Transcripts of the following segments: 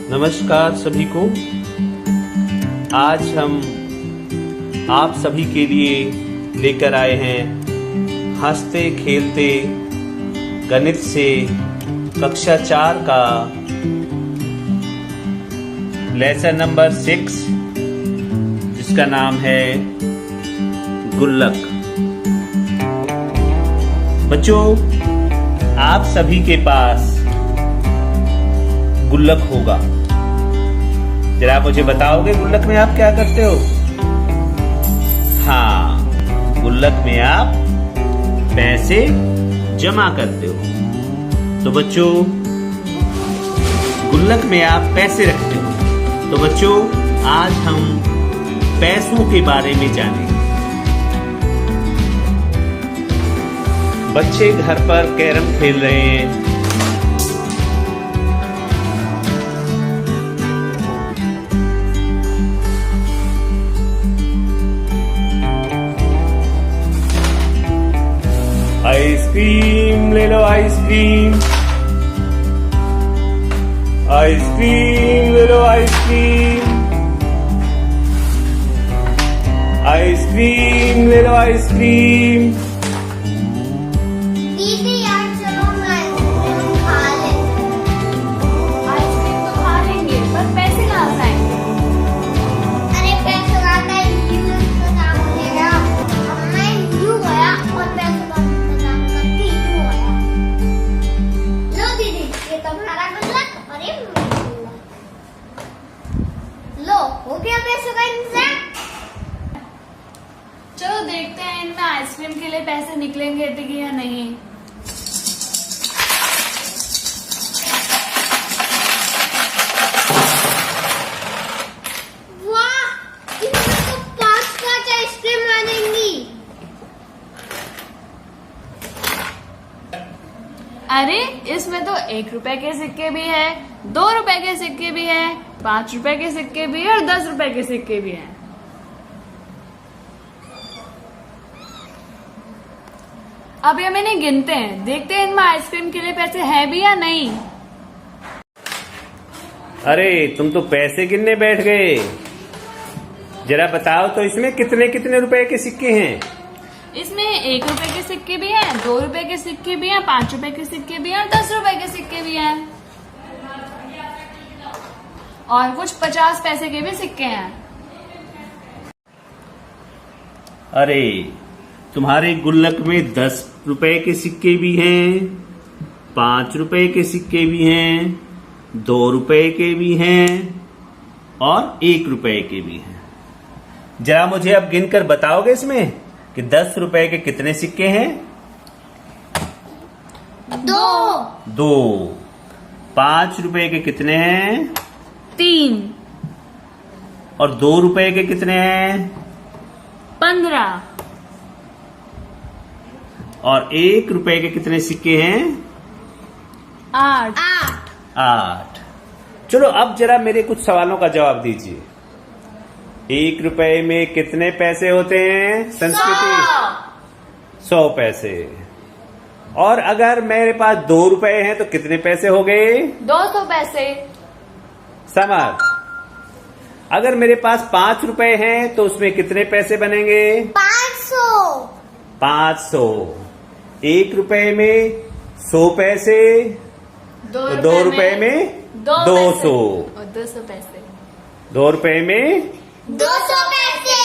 नमस्कार सभी को। आज हम आप सभी के लिए लेकर आए हैं हंसते खेलते गणित से कक्षा 4 का लेसन नंबर 6, जिसका नाम है गुल्लक। बच्चों, आप सभी के पास गुल्लक होगा। जरा आप मुझे बताओगे गुल्लक में आप क्या करते हो? हाँ, गुल्लक में आप पैसे जमा करते हो। तो बच्चों, गुल्लक में आप पैसे रखते हो। तो बच्चों, आज हम पैसों के बारे में जानेंगे। बच्चे घर पर कैरम खेल रहे हैं। आइसक्रीम ले लो, आइसक्रीम। आइसक्रीम ले लो, आइसक्रीम। आइसक्रीम ले लो, आइसक्रीम। दीदी यार चलो मैं आइसक्रीम खा लेते हैं। आइसक्रीम तो खा लेंगे, पर पैसे कहाँ से आएंगे? अरे पैसे आता है यूं इंतजाम होगा। अब मैं यूं गया और पैसे का इंतजाम करके यूं आया। लो दीदी, ये तुम्हारा गुल्लक और ये मेरा गुल्लक। लो, हो गया पैसों का इंतजाम। चलो देखते हैं इनमें आइसक्रीम के लिए पैसे निकलेंगे टिकी या नहीं। वाह, इसमें तो 5 आइसक्रीम बनेंगी। अरे इसमें तो 1 रुपए के सिक्के भी है, 2 रुपए के सिक्के भी है, 5 रुपए के सिक्के भी है और 10 रुपए के सिक्के भी हैं। अब ये मैंने गिनते हैं, देखते हैं इनमें आइसक्रीम के लिए पैसे है भी या नहीं। अरे तुम तो पैसे गिनने बैठ गए। जरा बताओ तो इसमें कितने कितने रुपए के सिक्के हैं? इसमें 1 रुपए के सिक्के भी हैं, 2 रुपए के सिक्के भी हैं, 5 रुपए के सिक्के भी हैं और 10 रुपए के सिक्के भी हैं। और कुछ 50 पैसे के भी सिक्के हैं। अरे तुम्हारे गुल्लक में 10 रुपए के सिक्के भी हैं, 5 रुपए के सिक्के भी हैं, 2 रुपए के भी हैं और 1 रुपए के भी हैं। जरा मुझे अब गिनकर बताओगे इसमें कि 10 रुपए के कितने सिक्के हैं? 2। 5 रुपए के कितने हैं? 3। और 2 रुपए के कितने हैं? 15। और 1 रुपए के कितने सिक्के हैं? 8। 8। चलो अब जरा मेरे कुछ सवालों का जवाब दीजिए। 1 रुपए में कितने पैसे होते हैं? संस्कृति 100 पैसे। और अगर मेरे पास 2 रुपए हैं तो कितने पैसे हो गए? 200 पैसे। समझ। अगर मेरे पास 5 रुपए हैं तो उसमें कितने पैसे बनेंगे? 500। 500। 1 रुपए में 100 पैसे, 2 रुपए में 200 और 200 पैसे। 2 रुपए में 200 पैसे।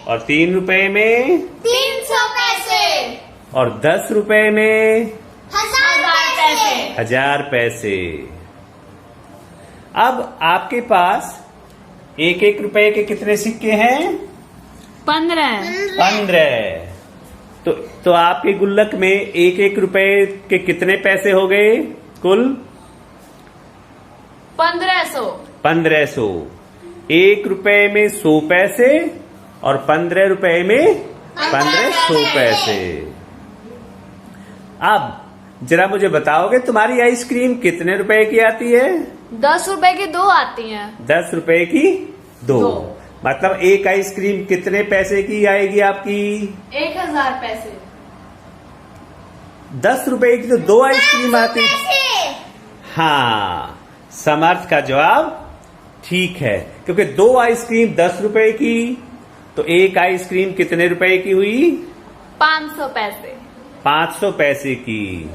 और 3 रुपए में 300 पैसे। और 10 रुपए में 1000 पैसे। 1000 पैसे। अब आपके पास 1 रुपए के कितने सिक्के हैं? 15। 15। तो आपके गुल्लक में 1 रुपए के कितने पैसे हो गए कुल? 1500। 1500। 1 रुपए में 100 पैसे और 15 रुपए में 1500 पैसे। अब जरा मुझे बताओगे तुम्हारी आइसक्रीम कितने रुपए की आती है? 10 रुपए की 2 आती हैं। 10 रुपए की 2। दो। मतलब एक आइसक्रीम कितने पैसे की आएगी आपकी? 1000 पैसे। 10 रुपए की तो 2 आइसक्रीम आती। पैसे। हाँ, समर्थ का जवाब ठीक है, क्योंकि 2 आइसक्रीम 10 रुपए की, तो एक आइसक्रीम कितने रुपए की हुई? 500 पैसे। 500 पैसे की।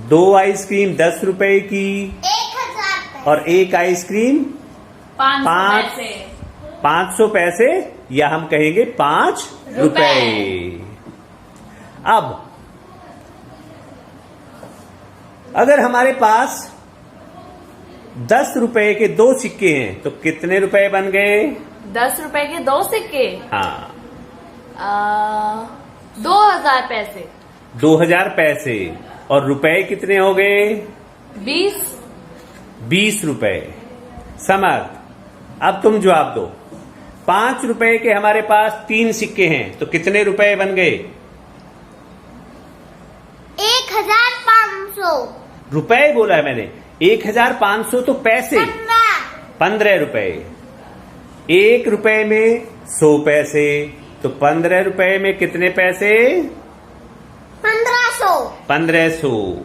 2 आइसक्रीम 10 रुपए की 1000 पैसे। और एक आइसक्रीम 500 पैसे। 500 पैसे, या हम कहेंगे 5 रुपए। अब अगर हमारे पास 10 रुपए के 2 सिक्के हैं तो कितने रुपए बन गए? 10 रुपए के 2 सिक्के। हाँ, 2000 पैसे। 2000 पैसे। और रुपए कितने हो गए? 20 रुपए। समर्थ, अब तुम जवाब दो। 5 रुपए के हमारे पास 3 सिक्के हैं तो कितने रुपए बन गए? 1500। रुपए बोला है मैंने। 1500 तो पैसे। 15 रुपए। 1 रुपए में 100 पैसे, तो 15 रुपए में कितने पैसे? 1500। 1500।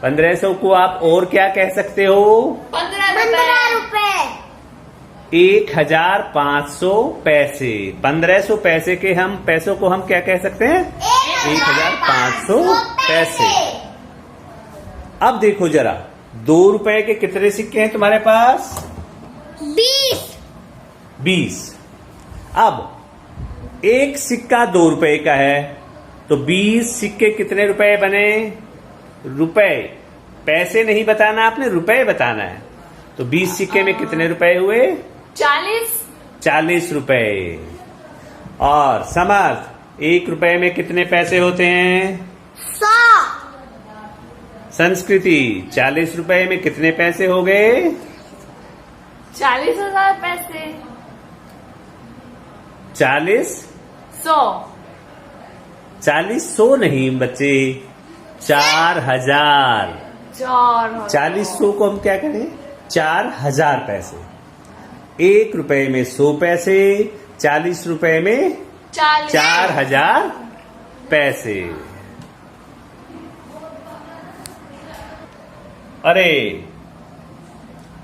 1500 को आप और क्या कह सकते हो? 15 रुपए। 1500 पैसे। 1500 पैसे के हम पैसों को हम क्या कह सकते हैं? 1500 पैसे। अब देखो जरा, 2 रुपए के कितने सिक्के हैं तुम्हारे पास? 20। अब एक सिक्का 2 रुपए का है, तो 20 सिक्के कितने रुपए बने? रुपए। पैसे नहीं बताना आपने, रुपए बताना है। तो 20 सिक्के में कितने रुपए हुए? 40 रुपए। और समर्थ, 1 रुपए में कितने पैसे होते हैं? 100। संस्कृति, 40 रुपए में कितने पैसे हो गए? 40,000 पैसे। 40 100 नहीं बच्चे, 4000। 40 को हम क्या करें? 4000 पैसे। 1 रुपए में 100 पैसे, 40 रुपए में 4000 पैसे। अरे,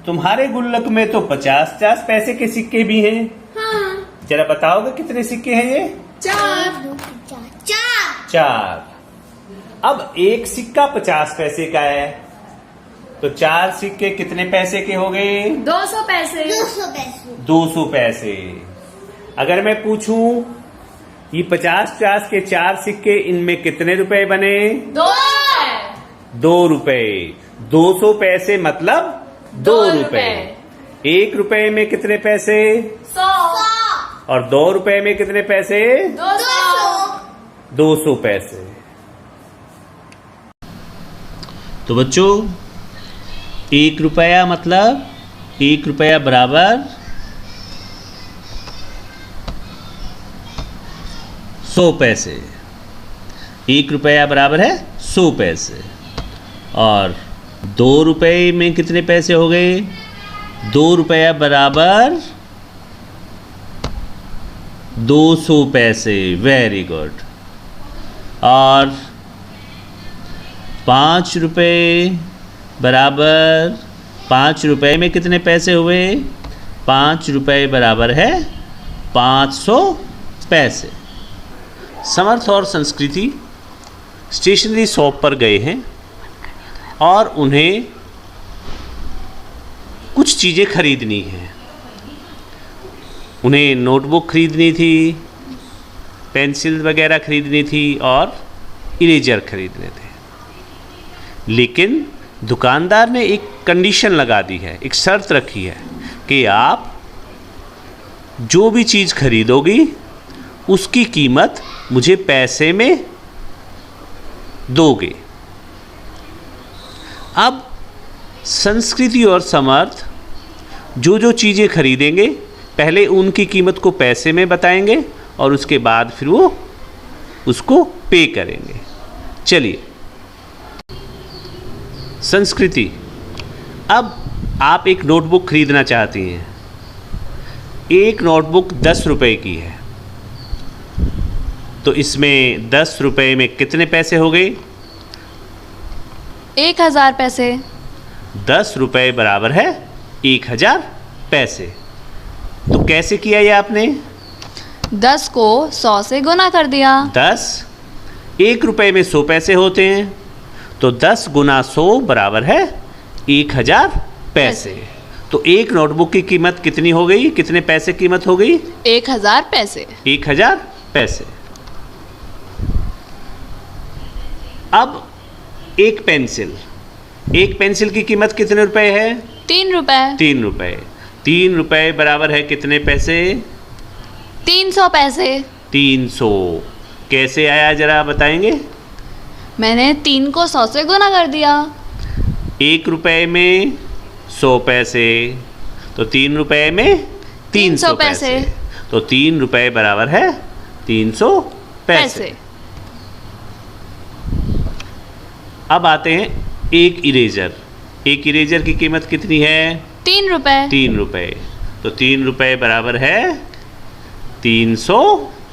तुम्हारे गुल्लक में तो 50-50 पैसे के सिक्के भी हैं। हाँ। जरा बताओगे कितने सिक्के हैं ये? 4। 4। अब एक सिक्का 50 पैसे का है, तो 4 सिक्के कितने पैसे के हो गए? 200 पैसे। 200 पैसे। अगर मैं पूछूं, ये 50-50 के 4 सिक्के, इनमें कितने रुपए बने? 2 रुपए। 200 पैसे मतलब 2 रुपए। 1 रुपए में कितने पैसे? 100। और 2 रुपए में कितने पैसे? 200 पैसे। तो बच्चों, 1 रुपया मतलब 1 रुपया बराबर 100 पैसे। 1 रुपया बराबर है 100 पैसे। और 2 रुपए में कितने पैसे हो गए? 2 रुपया बराबर 200 पैसे। Very good. और 5 रुपए बराबर 5 रुपए में कितने पैसे हुए? 5 रुपए बराबर है 500 पैसे। समर्थ और संस्कृति स्टेशनरी शॉप पर गए हैं और उन्हें कुछ चीज़ें खरीदनी हैं। उन्हें नोटबुक खरीदनी थी, पेंसिल वगैरह खरीदनी थी और इरेजर खरीदने थे। लेकिन दुकानदार ने एक कंडीशन लगा दी है, एक शर्त रखी है कि आप जो भी चीज़ खरीदोगी उसकी कीमत मुझे पैसे में दोगे। अब संस्कृति और समर्थ जो जो चीज़ें खरीदेंगे पहले उनकी कीमत को पैसे में बताएंगे और उसके बाद फिर वो उसको पे करेंगे। चलिए, संस्कृति, अब आप एक नोटबुक खरीदना चाहती हैं। एक नोटबुक 10 रुपए की है, तो इसमें 10 रुपए में कितने पैसे हो गए? 1000 पैसे। 10 रुपए बराबर है 1000 पैसे। तो कैसे किया ये आपने? 10 को 100 से गुना कर दिया। 1 रुपए में 100 पैसे होते हैं, तो 10 गुना 100 बराबर है 1000 पैसे। तो एक नोटबुक की कीमत कितनी हो गई? कितने पैसे कीमत हो गई? 1000 पैसे। 1000 पैसे। अब एक पेंसिल की कीमत कितने रुपए है? 3 रुपए। 3 रुपए। 3 रुपए बराबर है कितने पैसे? 300 पैसे। 300 कैसे आया जरा बताएंगे? मैंने 3 को 100 से गुना कर दिया। 1 रुपए में 100 पैसे, तो 3 रुपए में 300 पैसे। तो 3 रुपए बराबर है 300 पैसे। अब आते हैं एक इरेजर की कीमत कितनी है? 3 रुपए। 3 रुपए। तो 3 रुपए बराबर है 300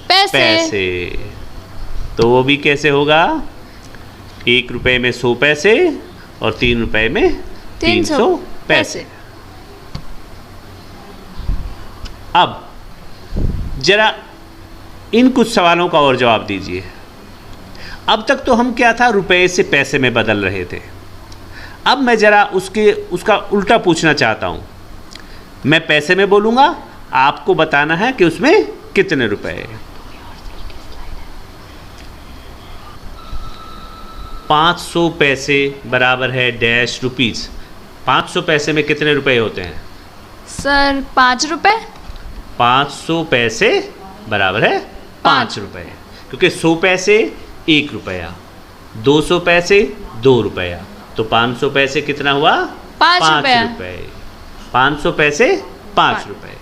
पैसे। तो वो भी कैसे होगा? 1 रुपए में 100 पैसे और 3 रुपए में 300 पैसे। अब जरा इन कुछ सवालों का और जवाब दीजिए। अब तक तो हम क्या था, रुपए से पैसे में बदल रहे थे। अब मैं जरा उसका उल्टा पूछना चाहता हूं। मैं पैसे में बोलूंगा, आपको बताना है कि उसमें कितने रुपए हैं। 500 पैसे बराबर है डैश रुपीज। 500 पैसे में कितने रुपए होते हैं? सर 5 रुपए। 500 पैसे बराबर है 5 रुपए, क्योंकि 100 पैसे 1 रुपया, 200 पैसे 2 रुपया, तो 500 पैसे कितना हुआ? 5 रुपए। 500 पैसे 5 रुपए।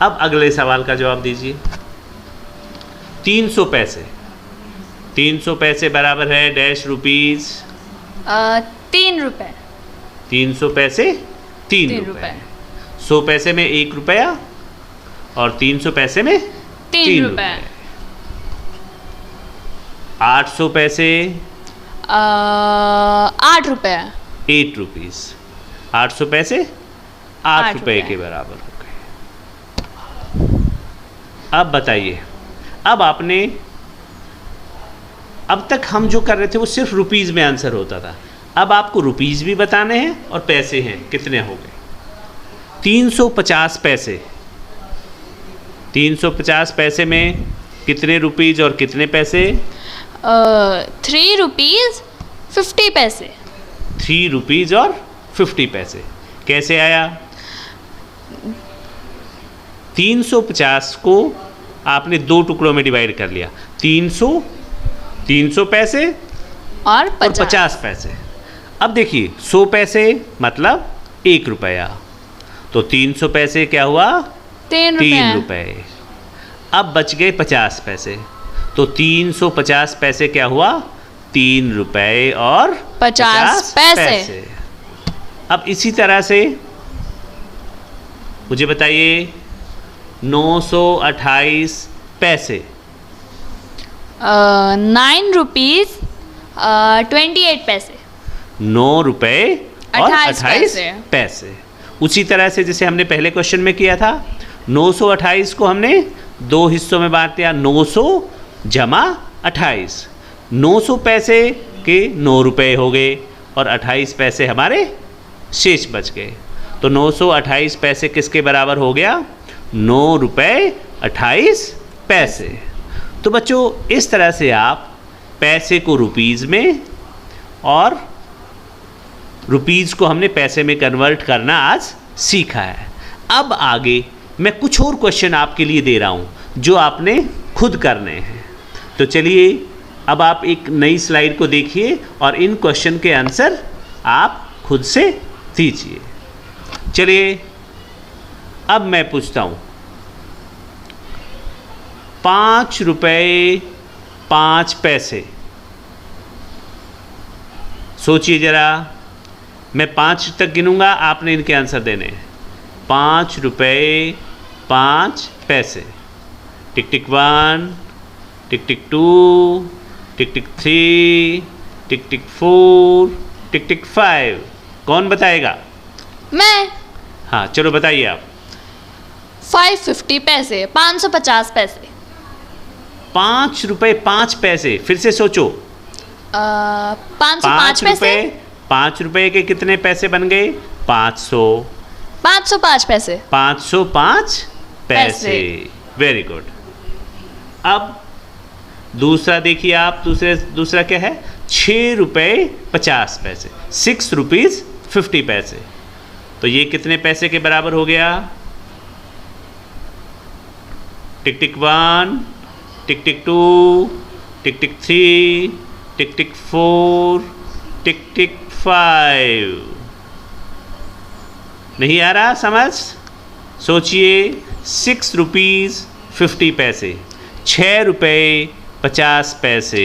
अब अगले सवाल का जवाब दीजिए। 300 पैसे। 300 पैसे बराबर है डैश रुपीज। 3 रुपए। 300 पैसे 3 रुपए। 100 पैसे में 1 रुपया और 300 पैसे में 3 रुपए। 800 पैसे 8 रुपए। 8 रुपीज। 800 पैसे 8 रुपए के बराबर हो गए। अब बताइए, अब तक हम जो कर रहे थे वो सिर्फ रुपीज में आंसर होता था। अब आपको रुपीज भी बताने हैं और पैसे हैं कितने हो गए। 350 पैसे। 350 पैसे में कितने रुपीज और कितने पैसे? 3 रुपीज 50 पैसे। 3 रुपीज और 50 पैसे। कैसे आया? 350 को आपने 2 टुकड़ों में डिवाइड कर लिया। 300 पैसे और 50 पैसे। अब देखिए 100 पैसे मतलब 1 रुपया, तो 300 पैसे क्या हुआ? 3 रुपए। अब बच गए 50 पैसे, तो 350 पैसे क्या हुआ? 3 रुपए और 50 पैसे। अब इसी तरह से मुझे बताइए 928 पैसे। 9 रुपीज 28 पैसे। 9 रुपए और 28 पैसे। उसी तरह से जैसे हमने पहले क्वेश्चन में किया था, 928 को हमने 2 हिस्सों में बांट दिया, 900 जमा 28। 900 पैसे के 9 रुपए हो गए और 28 पैसे हमारे शेष बच गए। तो 928 पैसे किसके बराबर हो गया? 9 रुपए 28 पैसे। तो बच्चों इस तरह से आप पैसे को रुपीज़ में और रुपीज़ को हमने पैसे में कन्वर्ट करना आज सीखा है। अब आगे मैं कुछ और क्वेश्चन आपके लिए दे रहा हूँ जो आपने खुद करने हैं। तो चलिए अब आप एक नई स्लाइड को देखिए और इन क्वेश्चन के आंसर आप खुद से दीजिए। चलिए अब मैं पूछता हूँ, 5 रुपए 5 पैसे। सोचिए जरा, मैं 5 तक गिनूंगा, आपने इनके आंसर देने हैं। 5 रुपए 5 पैसे। टिक टिक 1, टिक टिक 2, टिक टिक 3, टिक टिक 4, टिक टिक 5। कौन बताएगा? मैं। हाँ चलो बताइए आप। 550 पैसे, 550 पैसे। 5 रुपए 5 पैसे, फिर से सोचो। 505 पैसे। 5 रुपए के कितने पैसे बन गए? 500। 505 पैसे। 505 पैसे। Very good. अब दूसरा देखिए आप, दूसरा क्या है? 6 रुपए 50 पैसे, 6 रुपीज 50 पैसे। तो ये कितने पैसे के बराबर हो गया? टिक टिक 1, टिक टिक 2, टिक टिक 3, टिक टिक 4, टिक टिक 5। नहीं आ रहा समझ? सोचिए। 6 रुपीज 50 पैसे, 6 रुपए 50 पैसे,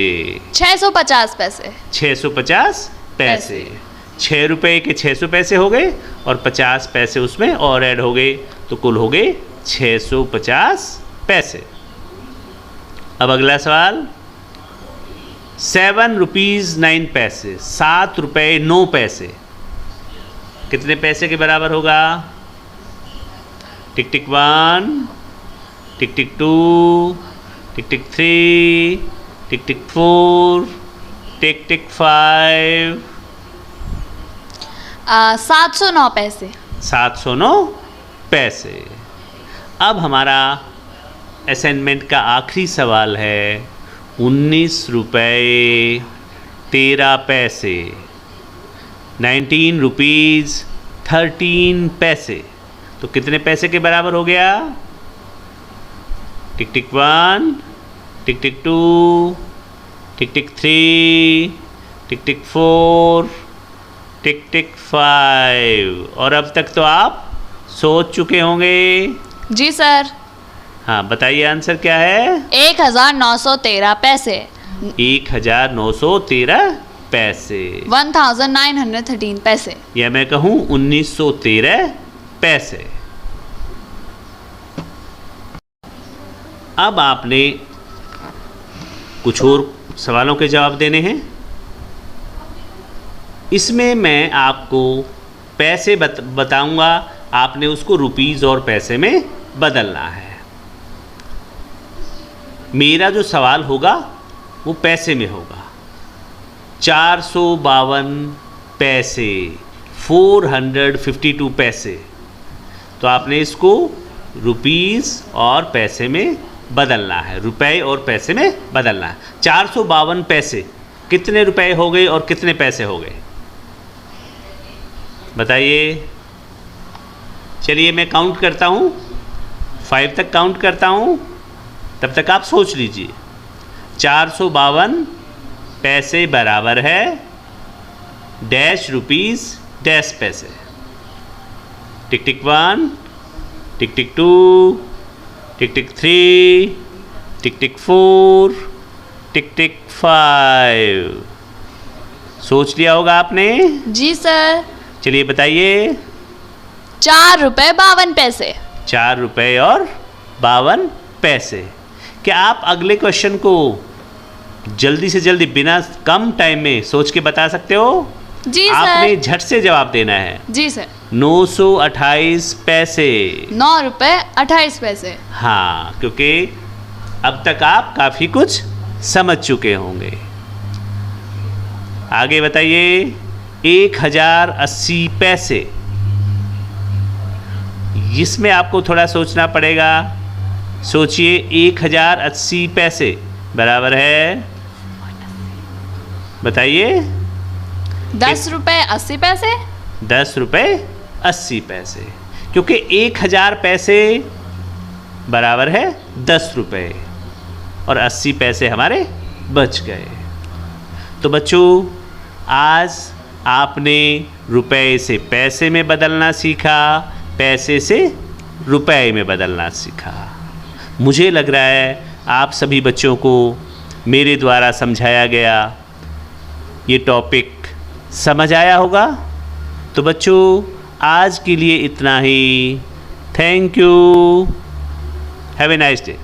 650 पैसे। 650 पैसे। 6 रुपए के 600 पैसे हो गए और 50 पैसे उसमें और ऐड हो गए, तो कुल हो गए 650 पैसे। अब अगला सवाल। 7 रुपीज 9 पैसे, 7 रुपए 9 पैसे, कितने पैसे के बराबर होगा? टिक टिक 1, टिक टिक 2, टिक टिक 3, टिक टिक 4, टिक टिक 5। 709 पैसे। 709 पैसे। अब हमारा असाइनमेंट का आखिरी सवाल है। 19 रुपए 13 पैसे, 19 रुपीज़ 13 पैसे, तो कितने पैसे के बराबर हो गया? टिक टिक 1, टिक टिक 2, टिक टिक 3, टिक टिक 4, टिक टिक 5। और अब तक तो आप सोच चुके होंगे। जी सर। हाँ बताइए आंसर क्या है? 1913 पैसे। 1913 पैसे। 1913 पैसे। या मैं कहूँ 1913 पैसे। अब आपने कुछ और सवालों के जवाब देने हैं। इसमें मैं आपको पैसे बताऊंगा, आपने उसको रुपीज़ और पैसे में बदलना है। मेरा जो सवाल होगा वो पैसे में होगा। 452 पैसे, 452 पैसे, तो आपने इसको रुपीज़ और पैसे में बदलना है, रुपए और पैसे में बदलना है। 452 पैसे कितने रुपए हो गए और कितने पैसे हो गए? बताइए। चलिए मैं काउंट करता हूँ, 5 तक काउंट करता हूँ, तब तक आप सोच लीजिए। 452 पैसे बराबर है डैश रुपीज़ डैश पैसे। टिक टिक 1, टिक टिक 2, टिक टिक 3, टिक टिक 4, टिक टिक 5। सोच लिया होगा आपने? जी सर। चलिए बताइए। 4 रुपए 52 पैसे। 4 रुपए और 52 पैसे। क्या आप अगले क्वेश्चन को जल्दी से जल्दी बिना कम टाइम में सोच के बता सकते हो? जी सर। आपने झट से जवाब देना है। जी सर। 928 पैसे। 9 रुपए 28 पैसे। हाँ, क्योंकि अब तक आप काफ़ी कुछ समझ चुके होंगे। आगे बताइए। 1080 पैसे, इसमें आपको थोड़ा सोचना पड़ेगा। सोचिए। 1080 पैसे बराबर है, बताइए। 10 रुपए 80 पैसे। 10 रुपए 80 पैसे, क्योंकि 1000 पैसे बराबर है 10 रुपए और 80 पैसे हमारे बच गए। तो बच्चों, आज आपने रुपए से पैसे में बदलना सीखा, पैसे से रुपए में बदलना सीखा। मुझे लग रहा है आप सभी बच्चों को मेरे द्वारा समझाया गया ये टॉपिक समझ आया होगा। तो बच्चों, आज के लिए इतना ही। Thank you. Have a nice day.